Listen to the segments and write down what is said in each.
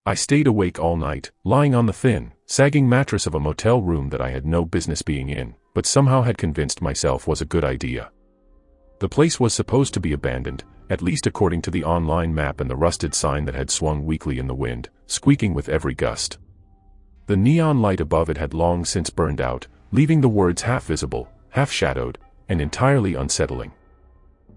I stayed awake all night, lying on the thin, sagging mattress of a motel room that I had no business being in, but somehow had convinced myself was a good idea. The place was supposed to be abandoned, at least according to the online map and the rusted sign that had swung weakly in the wind, squeaking with every gust. The neon light above it had long since burned out, leaving the words half visible, half shadowed, and entirely unsettling.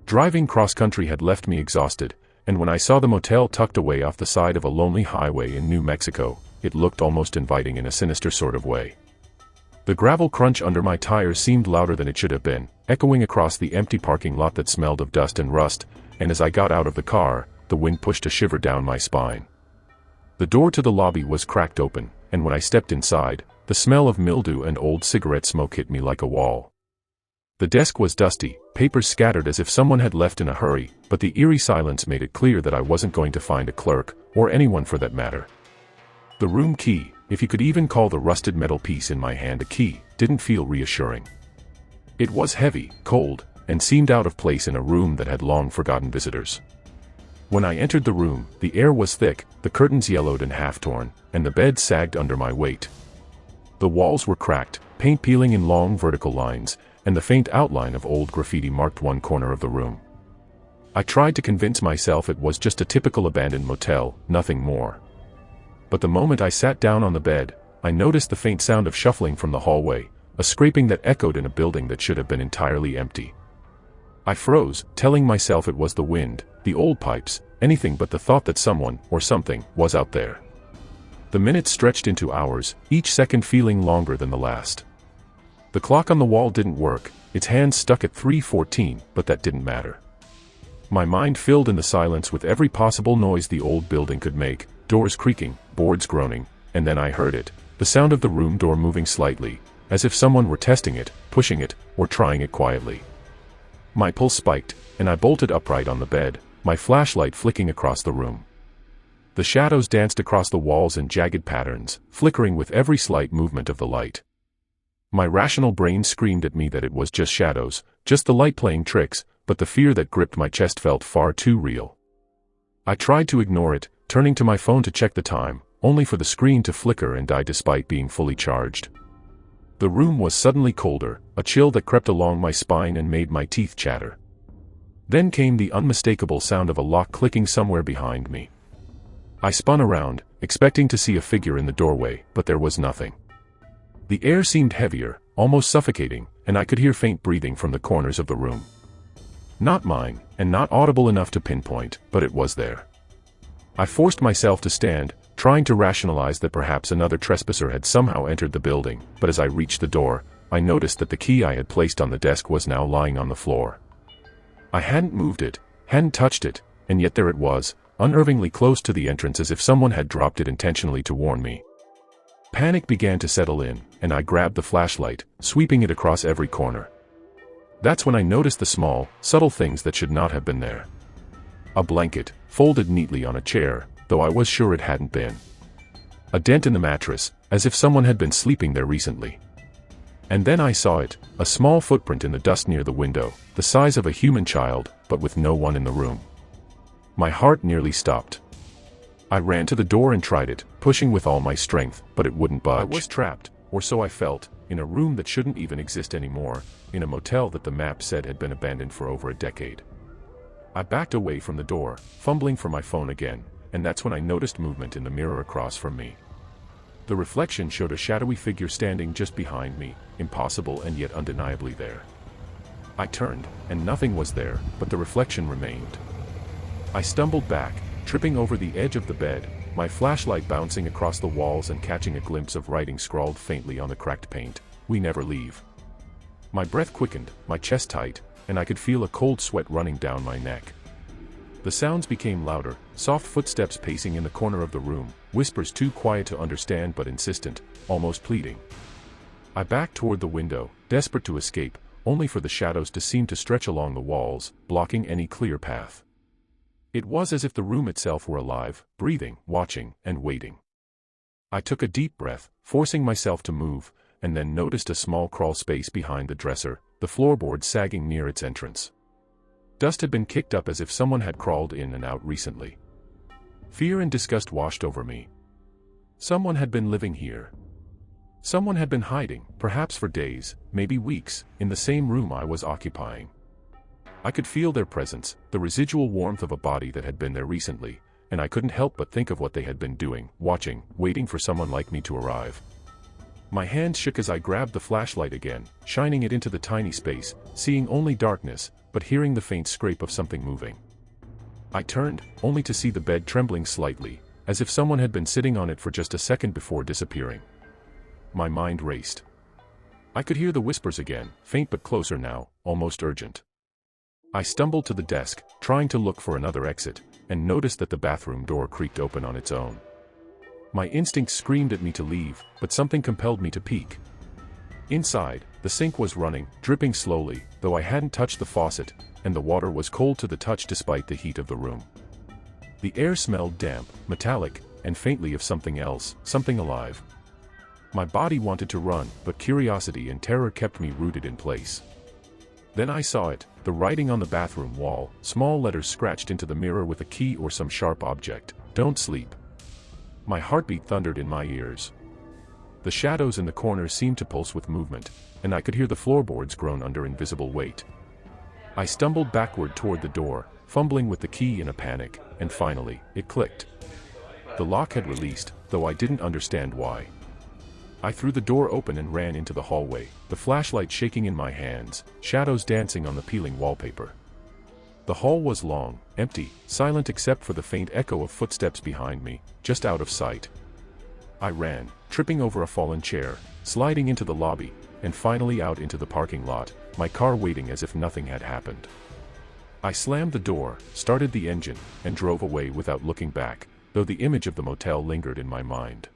Driving cross-country had left me exhausted, and when I saw the motel tucked away off the side of a lonely highway in New Mexico, it looked almost inviting in a sinister sort of way. The gravel crunch under my tires seemed louder than it should have been, echoing across the empty parking lot that smelled of dust and rust, and as I got out of the car, the wind pushed a shiver down my spine. The door to the lobby was cracked open, and when I stepped inside, the smell of mildew and old cigarette smoke hit me like a wall. The desk was dusty, papers scattered as if someone had left in a hurry, but the eerie silence made it clear that I wasn't going to find a clerk, or anyone for that matter. The room key, if you could even call the rusted metal piece in my hand a key, didn't feel reassuring. It was heavy, cold, and seemed out of place in a room that had long forgotten visitors. When I entered the room, the air was thick, the curtains yellowed and half-torn, and the bed sagged under my weight. The walls were cracked, paint peeling in long vertical lines, and the faint outline of old graffiti marked one corner of the room. I tried to convince myself it was just a typical abandoned motel, nothing more. But the moment I sat down on the bed, I noticed the faint sound of shuffling from the hallway, a scraping that echoed in a building that should have been entirely empty. I froze, telling myself it was the wind, the old pipes, anything but the thought that someone, or something, was out there. The minutes stretched into hours, each second feeling longer than the last. The clock on the wall didn't work, its hands stuck at 3:14, but that didn't matter. My mind filled in the silence with every possible noise the old building could make, doors creaking, boards groaning, and then I heard it, the sound of the room door moving slightly, as if someone were testing it, pushing it, or trying it quietly. My pulse spiked, and I bolted upright on the bed, my flashlight flicking across the room. The shadows danced across the walls in jagged patterns, flickering with every slight movement of the light. My rational brain screamed at me that it was just shadows, just the light playing tricks, but the fear that gripped my chest felt far too real. I tried to ignore it, turning to my phone to check the time, only for the screen to flicker and die despite being fully charged. The room was suddenly colder, a chill that crept along my spine and made my teeth chatter. Then came the unmistakable sound of a lock clicking somewhere behind me. I spun around, expecting to see a figure in the doorway, but there was nothing. The air seemed heavier, almost suffocating, and I could hear faint breathing from the corners of the room. Not mine, and not audible enough to pinpoint, but it was there. I forced myself to stand, trying to rationalize that perhaps another trespasser had somehow entered the building, but as I reached the door, I noticed that the key I had placed on the desk was now lying on the floor. I hadn't moved it, hadn't touched it, and yet there it was, unnervingly close to the entrance as if someone had dropped it intentionally to warn me. Panic began to settle in, and I grabbed the flashlight, sweeping it across every corner. That's when I noticed the small, subtle things that should not have been there. A blanket, folded neatly on a chair, though I was sure it hadn't been. A dent in the mattress, as if someone had been sleeping there recently. And then I saw it, a small footprint in the dust near the window, the size of a human child, but with no one in the room. My heart nearly stopped. I ran to the door and tried it, pushing with all my strength, but it wouldn't budge. I was trapped, or so I felt, in a room that shouldn't even exist anymore, in a motel that the map said had been abandoned for over a decade. I backed away from the door, fumbling for my phone again, and that's when I noticed movement in the mirror across from me. The reflection showed a shadowy figure standing just behind me, impossible and yet undeniably there. I turned, and nothing was there, but the reflection remained. I stumbled back, tripping over the edge of the bed, my flashlight bouncing across the walls and catching a glimpse of writing scrawled faintly on the cracked paint, "We never leave." My breath quickened, my chest tight, and I could feel a cold sweat running down my neck. The sounds became louder, soft footsteps pacing in the corner of the room, whispers too quiet to understand but insistent, almost pleading. I backed toward the window, desperate to escape, only for the shadows to seem to stretch along the walls, blocking any clear path. It was as if the room itself were alive, breathing, watching, and waiting. I took a deep breath, forcing myself to move, and then noticed a small crawl space behind the dresser, the floorboard sagging near its entrance. Dust had been kicked up as if someone had crawled in and out recently. Fear and disgust washed over me, Someone had been living here. Someone had been hiding, perhaps for days, maybe weeks, in the same room I was occupying. I could feel their presence, the residual warmth of a body that had been there recently, and I couldn't help but think of what they had been doing, watching, waiting for someone like me to arrive. My hand shook as I grabbed the flashlight again, shining it into the tiny space, seeing only darkness, but hearing the faint scrape of something moving. I turned, only to see the bed trembling slightly, as if someone had been sitting on it for just a second before disappearing. My mind raced. I could hear the whispers again, faint but closer now, almost urgent. I stumbled to the desk, trying to look for another exit, and noticed that the bathroom door creaked open on its own. My instincts screamed at me to leave, but something compelled me to peek. Inside, the sink was running, dripping slowly, though I hadn't touched the faucet, and the water was cold to the touch despite the heat of the room. The air smelled damp, metallic, and faintly of something else, something alive. My body wanted to run, but curiosity and terror kept me rooted in place. Then I saw it, the writing on the bathroom wall, small letters scratched into the mirror with a key or some sharp object. "Don't sleep." My heartbeat thundered in my ears. The shadows in the corners seemed to pulse with movement, and I could hear the floorboards groan under invisible weight. I stumbled backward toward the door, fumbling with the key in a panic, and finally, it clicked. The lock had released, though I didn't understand why. I threw the door open and ran into the hallway, the flashlight shaking in my hands, shadows dancing on the peeling wallpaper. The hall was long, empty, silent except for the faint echo of footsteps behind me, just out of sight. I ran, tripping over a fallen chair, sliding into the lobby, and finally out into the parking lot, my car waiting as if nothing had happened. I slammed the door, started the engine, and drove away without looking back, though the image of the motel lingered in my mind.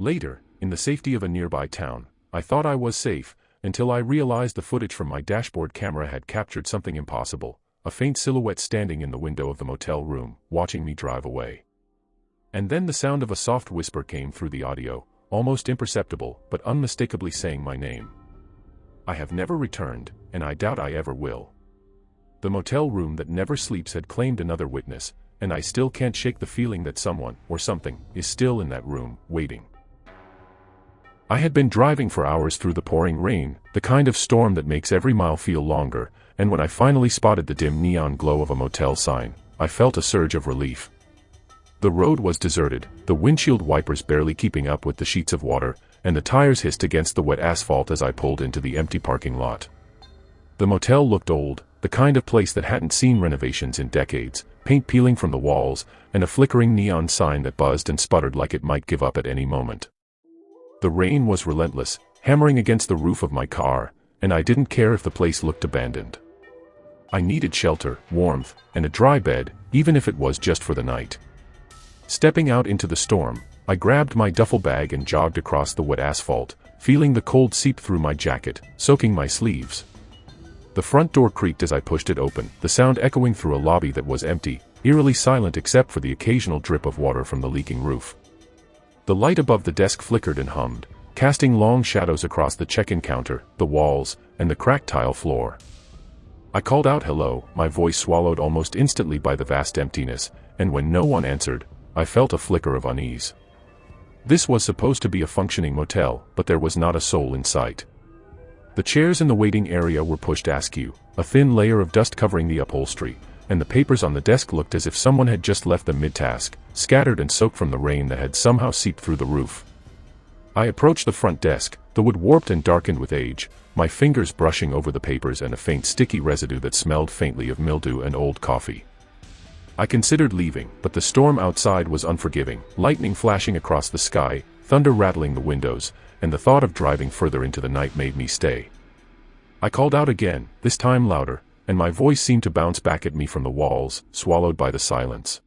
Later, in the safety of a nearby town, I thought I was safe, until I realized the footage from my dashboard camera had captured something impossible, a faint silhouette standing in the window of the motel room, watching me drive away. And then the sound of a soft whisper came through the audio, almost imperceptible, but unmistakably saying my name. I have never returned, and I doubt I ever will. The motel room that never sleeps had claimed another witness, and I still can't shake the feeling that someone, or something, is still in that room, waiting. I had been driving for hours through the pouring rain, the kind of storm that makes every mile feel longer, and when I finally spotted the dim neon glow of a motel sign, I felt a surge of relief. The road was deserted, the windshield wipers barely keeping up with the sheets of water, and the tires hissed against the wet asphalt as I pulled into the empty parking lot. The motel looked old, the kind of place that hadn't seen renovations in decades, paint peeling from the walls, and a flickering neon sign that buzzed and sputtered like it might give up at any moment. The rain was relentless, hammering against the roof of my car, and I didn't care if the place looked abandoned. I needed shelter, warmth, and a dry bed, even if it was just for the night. Stepping out into the storm, I grabbed my duffel bag and jogged across the wet asphalt, feeling the cold seep through my jacket, soaking my sleeves. The front door creaked as I pushed it open, the sound echoing through a lobby that was empty, eerily silent except for the occasional drip of water from the leaking roof. The light above the desk flickered and hummed, casting long shadows across the check-in counter, the walls, and the cracked tile floor. I called out hello, my voice swallowed almost instantly by the vast emptiness, and when no one answered, I felt a flicker of unease. This was supposed to be a functioning motel, but there was not a soul in sight. The chairs in the waiting area were pushed askew, a thin layer of dust covering the upholstery, and the papers on the desk looked as if someone had just left them mid-task, scattered and soaked from the rain that had somehow seeped through the roof. I approached the front desk, the wood warped and darkened with age, my fingers brushing over the papers and a faint sticky residue that smelled faintly of mildew and old coffee. I considered leaving, but the storm outside was unforgiving, lightning flashing across the sky, thunder rattling the windows, and the thought of driving further into the night made me stay. I called out again, this time louder, and my voice seemed to bounce back at me from the walls, swallowed by the silence.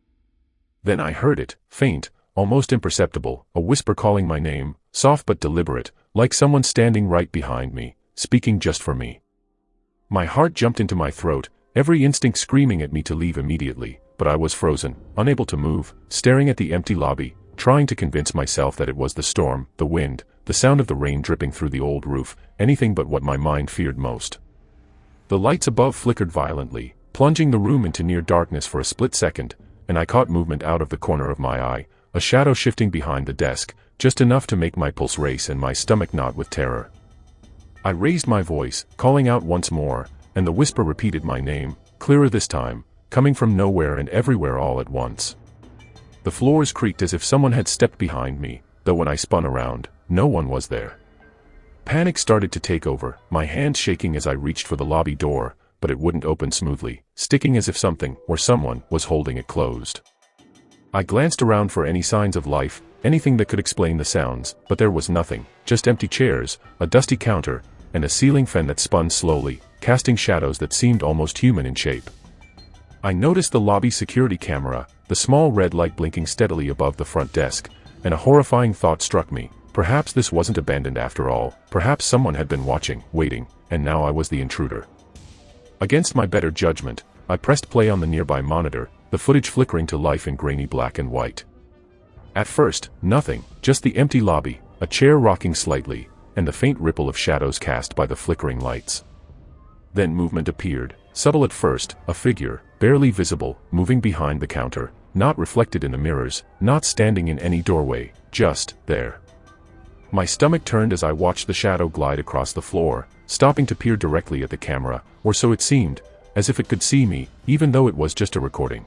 Then I heard it, faint, almost imperceptible, a whisper calling my name, soft but deliberate, like someone standing right behind me, speaking just for me. My heart jumped into my throat, every instinct screaming at me to leave immediately, but I was frozen, unable to move, staring at the empty lobby, trying to convince myself that it was the storm, the wind, the sound of the rain dripping through the old roof, anything but what my mind feared most. The lights above flickered violently, plunging the room into near darkness for a split second, and I caught movement out of the corner of my eye, a shadow shifting behind the desk, just enough to make my pulse race and my stomach knot with terror. I raised my voice, calling out once more, and the whisper repeated my name, clearer this time, coming from nowhere and everywhere all at once. The floors creaked as if someone had stepped behind me, though when I spun around, no one was there. Panic started to take over, my hands shaking as I reached for the lobby door, but it wouldn't open smoothly, sticking as if something, or someone, was holding it closed. I glanced around for any signs of life, anything that could explain the sounds, but there was nothing, just empty chairs, a dusty counter, and a ceiling fan that spun slowly, casting shadows that seemed almost human in shape. I noticed the lobby security camera, the small red light blinking steadily above the front desk, and a horrifying thought struck me. Perhaps this wasn't abandoned after all, perhaps someone had been watching, waiting, and now I was the intruder. Against my better judgment, I pressed play on the nearby monitor, the footage flickering to life in grainy black and white. At first, nothing, just the empty lobby, a chair rocking slightly, and the faint ripple of shadows cast by the flickering lights. Then movement appeared, subtle at first, a figure, barely visible, moving behind the counter, not reflected in the mirrors, not standing in any doorway, just there. My stomach turned as I watched the shadow glide across the floor, stopping to peer directly at the camera, or so it seemed, as if it could see me, even though it was just a recording.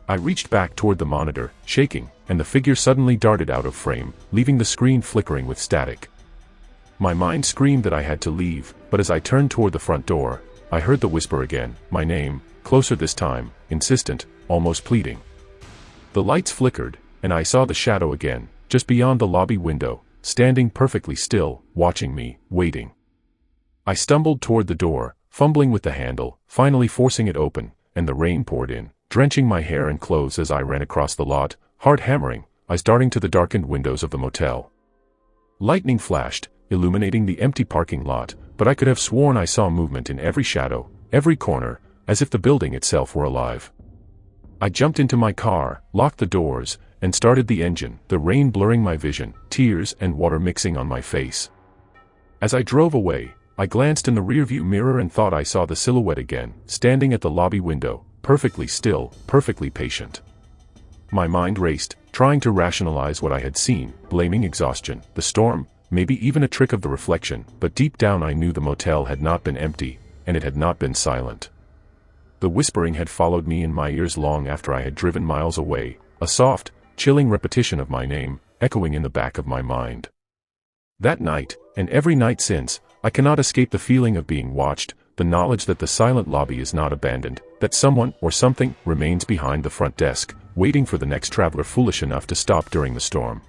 I reached back toward the monitor, shaking, and the figure suddenly darted out of frame, leaving the screen flickering with static. My mind screamed that I had to leave, but as I turned toward the front door, I heard the whisper again, my name, closer this time, insistent, almost pleading. The lights flickered, and I saw the shadow again, just beyond the lobby window, standing perfectly still, watching me, waiting. I stumbled toward the door, fumbling with the handle, finally forcing it open, and the rain poured in, drenching my hair and clothes as I ran across the lot, heart hammering, eyes darting to the darkened windows of the motel. Lightning flashed, illuminating the empty parking lot, but I could have sworn I saw movement in every shadow, every corner, as if the building itself were alive. I jumped into my car, locked the doors, and started the engine, the rain blurring my vision, tears and water mixing on my face. As I drove away, I glanced in the rearview mirror and thought I saw the silhouette again, standing at the lobby window, perfectly still, perfectly patient. My mind raced, trying to rationalize what I had seen, blaming exhaustion, the storm, maybe even a trick of the reflection, but deep down I knew the motel had not been empty, and it had not been silent. The whispering had followed me in my ears long after I had driven miles away, a soft, chilling repetition of my name, echoing in the back of my mind. That night, and every night since, I cannot escape the feeling of being watched, the knowledge that the silent lobby is not abandoned, that someone, or something, remains behind the front desk, waiting for the next traveler foolish enough to stop during the storm.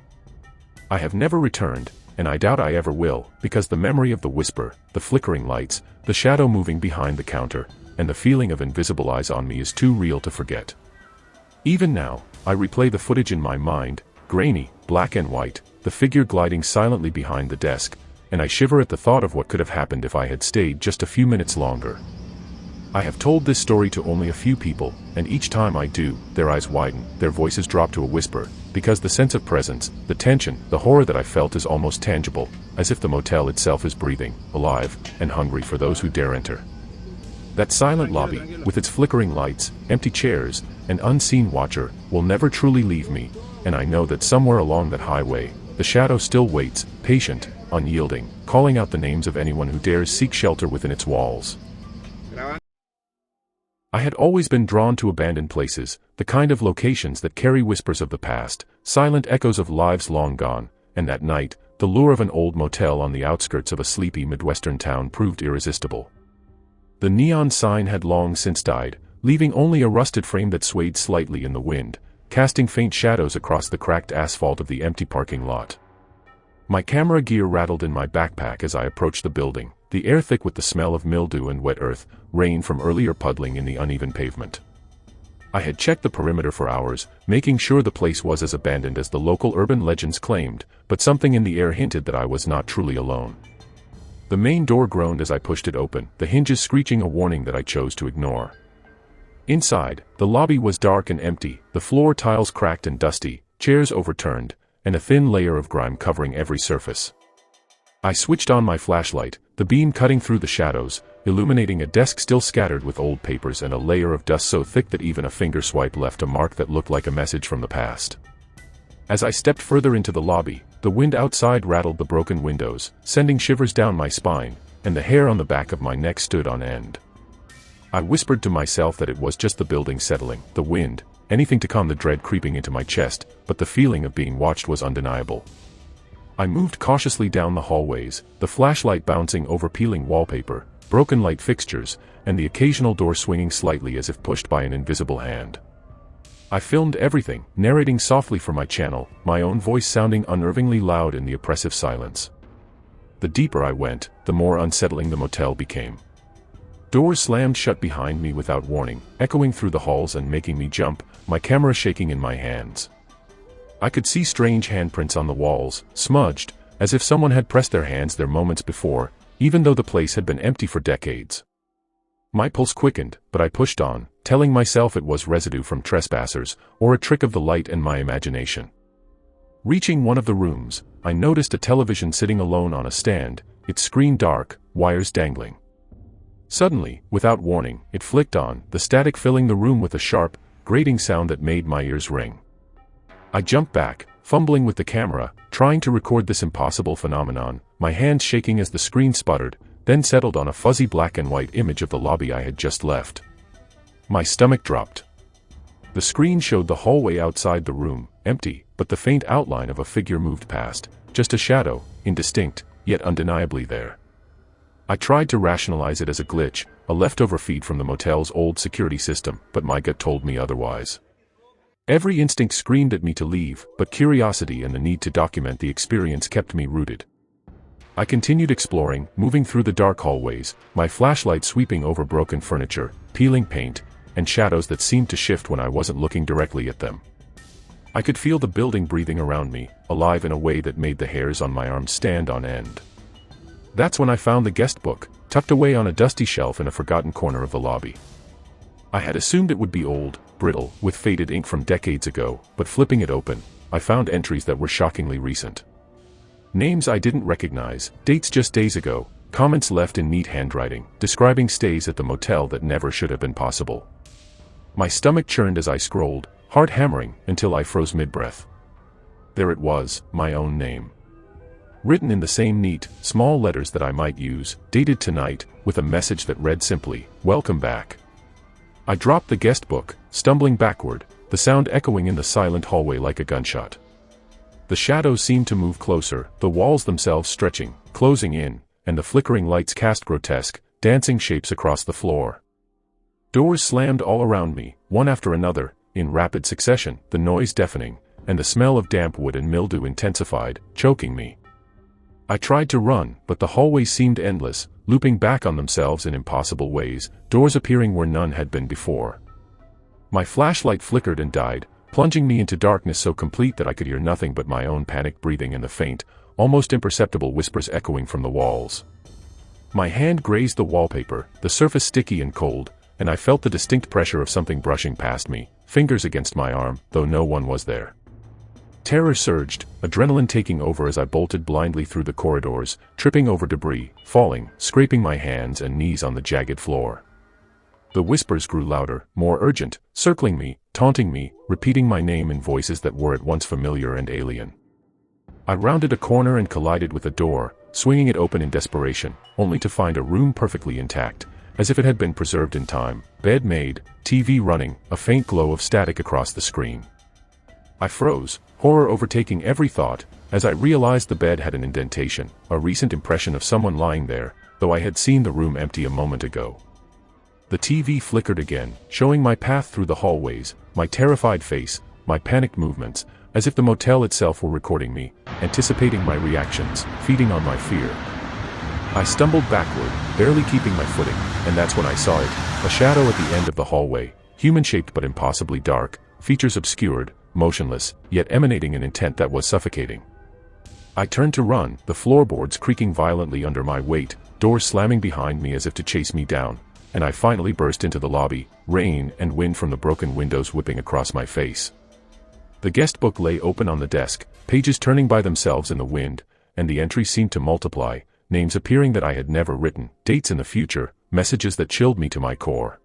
I have never returned, and I doubt I ever will, because the memory of the whisper, the flickering lights, the shadow moving behind the counter, and the feeling of invisible eyes on me is too real to forget. Even now, I replay the footage in my mind, grainy, black and white, the figure gliding silently behind the desk, and I shiver at the thought of what could have happened if I had stayed just a few minutes longer. I have told this story to only a few people, and each time I do, their eyes widen, their voices drop to a whisper, because the sense of presence, the tension, the horror that I felt is almost tangible, as if the motel itself is breathing, alive, and hungry for those who dare enter. That silent lobby, with its flickering lights, empty chairs, and unseen watcher, will never truly leave me, and I know that somewhere along that highway, the shadow still waits, patient, unyielding, calling out the names of anyone who dares seek shelter within its walls. I had always been drawn to abandoned places, the kind of locations that carry whispers of the past, silent echoes of lives long gone, and that night, the lure of an old motel on the outskirts of a sleepy Midwestern town proved irresistible. The neon sign had long since died, leaving only a rusted frame that swayed slightly in the wind, casting faint shadows across the cracked asphalt of the empty parking lot. My camera gear rattled in my backpack as I approached the building, the air thick with the smell of mildew and wet earth, rain from earlier puddling in the uneven pavement. I had checked the perimeter for hours, making sure the place was as abandoned as the local urban legends claimed, but something in the air hinted that I was not truly alone. The main door groaned as I pushed it open, the hinges screeching a warning that I chose to ignore. Inside, the lobby was dark and empty, the floor tiles cracked and dusty, chairs overturned, and a thin layer of grime covering every surface. I switched on my flashlight, the beam cutting through the shadows, illuminating a desk still scattered with old papers and a layer of dust so thick that even a finger swipe left a mark that looked like a message from the past. As I stepped further into the lobby, the wind outside rattled the broken windows, sending shivers down my spine, and the hair on the back of my neck stood on end. I whispered to myself that it was just the building settling, the wind, anything to calm the dread creeping into my chest, but the feeling of being watched was undeniable. I moved cautiously down the hallways, the flashlight bouncing over peeling wallpaper, broken light fixtures, and the occasional door swinging slightly as if pushed by an invisible hand. I filmed everything, narrating softly for my channel, my own voice sounding unnervingly loud in the oppressive silence. The deeper I went, the more unsettling the motel became. Doors slammed shut behind me without warning, echoing through the halls and making me jump, my camera shaking in my hands. I could see strange handprints on the walls, smudged, as if someone had pressed their hands there moments before, even though the place had been empty for decades. My pulse quickened, but I pushed on, telling myself it was residue from trespassers, or a trick of the light and my imagination. Reaching one of the rooms, I noticed a television sitting alone on a stand, its screen dark, wires dangling. Suddenly, without warning, it flicked on, the static filling the room with a sharp, grating sound that made my ears ring. I jumped back, fumbling with the camera, trying to record this impossible phenomenon, my hands shaking as the screen sputtered, then settled on a fuzzy black and white image of the lobby I had just left. My stomach dropped. The screen showed the hallway outside the room, empty, but the faint outline of a figure moved past, just a shadow, indistinct, yet undeniably there. I tried to rationalize it as a glitch, a leftover feed from the motel's old security system, but my gut told me otherwise. Every instinct screamed at me to leave, but curiosity and the need to document the experience kept me rooted. I continued exploring, moving through the dark hallways, my flashlight sweeping over broken furniture, peeling paint, and shadows that seemed to shift when I wasn't looking directly at them. I could feel the building breathing around me, alive in a way that made the hairs on my arms stand on end. That's when I found the guest book, tucked away on a dusty shelf in a forgotten corner of the lobby. I had assumed it would be old, brittle, with faded ink from decades ago, but flipping it open, I found entries that were shockingly recent. Names I didn't recognize, dates just days ago, comments left in neat handwriting, describing stays at the motel that never should have been possible. My stomach churned as I scrolled, heart hammering, until I froze mid-breath. There it was, my own name. Written in the same neat, small letters that I might use, dated tonight, with a message that read simply, "Welcome back." I dropped the guest book, stumbling backward, the sound echoing in the silent hallway like a gunshot. The shadows seemed to move closer, the walls themselves stretching, closing in, and the flickering lights cast grotesque, dancing shapes across the floor. Doors slammed all around me, one after another, in rapid succession, the noise deafening, and the smell of damp wood and mildew intensified, choking me. I tried to run, but the hallways seemed endless, looping back on themselves in impossible ways, doors appearing where none had been before. My flashlight flickered and died, plunging me into darkness so complete that I could hear nothing but my own panic breathing and the faint, almost imperceptible whispers echoing from the walls. My hand grazed the wallpaper, the surface sticky and cold, and I felt the distinct pressure of something brushing past me, fingers against my arm, though no one was there. Terror surged, adrenaline taking over as I bolted blindly through the corridors, tripping over debris, falling, scraping my hands and knees on the jagged floor. The whispers grew louder, more urgent, circling me, taunting me, repeating my name in voices that were at once familiar and alien. I rounded a corner and collided with a door, swinging it open in desperation, only to find a room perfectly intact, as if it had been preserved in time, bed made, TV running, a faint glow of static across the screen. I froze, horror overtaking every thought, as I realized the bed had an indentation, a recent impression of someone lying there, though I had seen the room empty a moment ago. The TV flickered again, showing my path through the hallways, my terrified face, my panicked movements, as if the motel itself were recording me, anticipating my reactions, feeding on my fear. I stumbled backward, barely keeping my footing, and that's when I saw it, a shadow at the end of the hallway, human-shaped but impossibly dark, features obscured, motionless, yet emanating an intent that was suffocating. I turned to run, the floorboards creaking violently under my weight, doors slamming behind me as if to chase me down, and I finally burst into the lobby, rain and wind from the broken windows whipping across my face. The guest book lay open on the desk, pages turning by themselves in the wind, and the entries seemed to multiply, names appearing that I had never written, dates in the future, messages that chilled me to my core.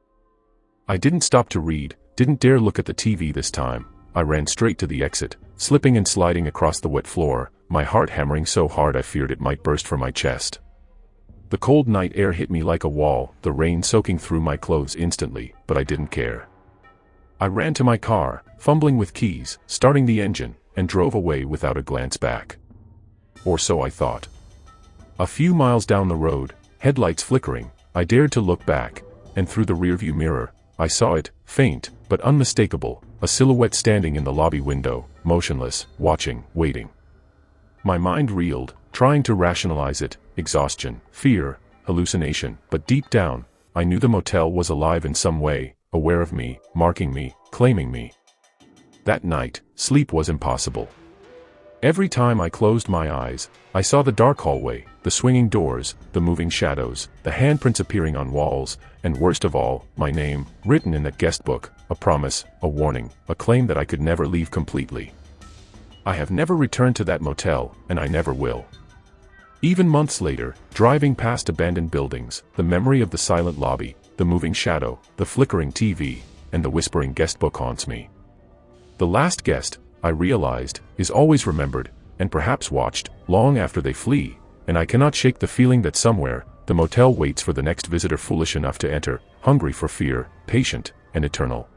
I didn't stop to read, didn't dare look at the TV this time, I ran straight to the exit, slipping and sliding across the wet floor, my heart hammering so hard I feared it might burst from my chest. The cold night air hit me like a wall, the rain soaking through my clothes instantly, but I didn't care. I ran to my car, fumbling with keys, starting the engine, and drove away without a glance back. Or so I thought. A few miles down the road, headlights flickering, I dared to look back, and through the rearview mirror, I saw it, faint, but unmistakable, a silhouette standing in the lobby window, motionless, watching, waiting. My mind reeled, trying to rationalize it, exhaustion, fear, hallucination, but deep down, I knew the motel was alive in some way, aware of me, marking me, claiming me. That night, sleep was impossible. Every time I closed my eyes, I saw the dark hallway, the swinging doors, the moving shadows, the handprints appearing on walls, and worst of all, my name, written in that guest book, a promise, a warning, a claim that I could never leave completely. I have never returned to that motel, and I never will. Even months later, driving past abandoned buildings, the memory of the silent lobby, the moving shadow, the flickering TV, and the whispering guest book haunts me. The last guest, I realized, is always remembered, and perhaps watched, long after they flee, and I cannot shake the feeling that somewhere, the motel waits for the next visitor foolish enough to enter, hungry for fear, patient, and eternal.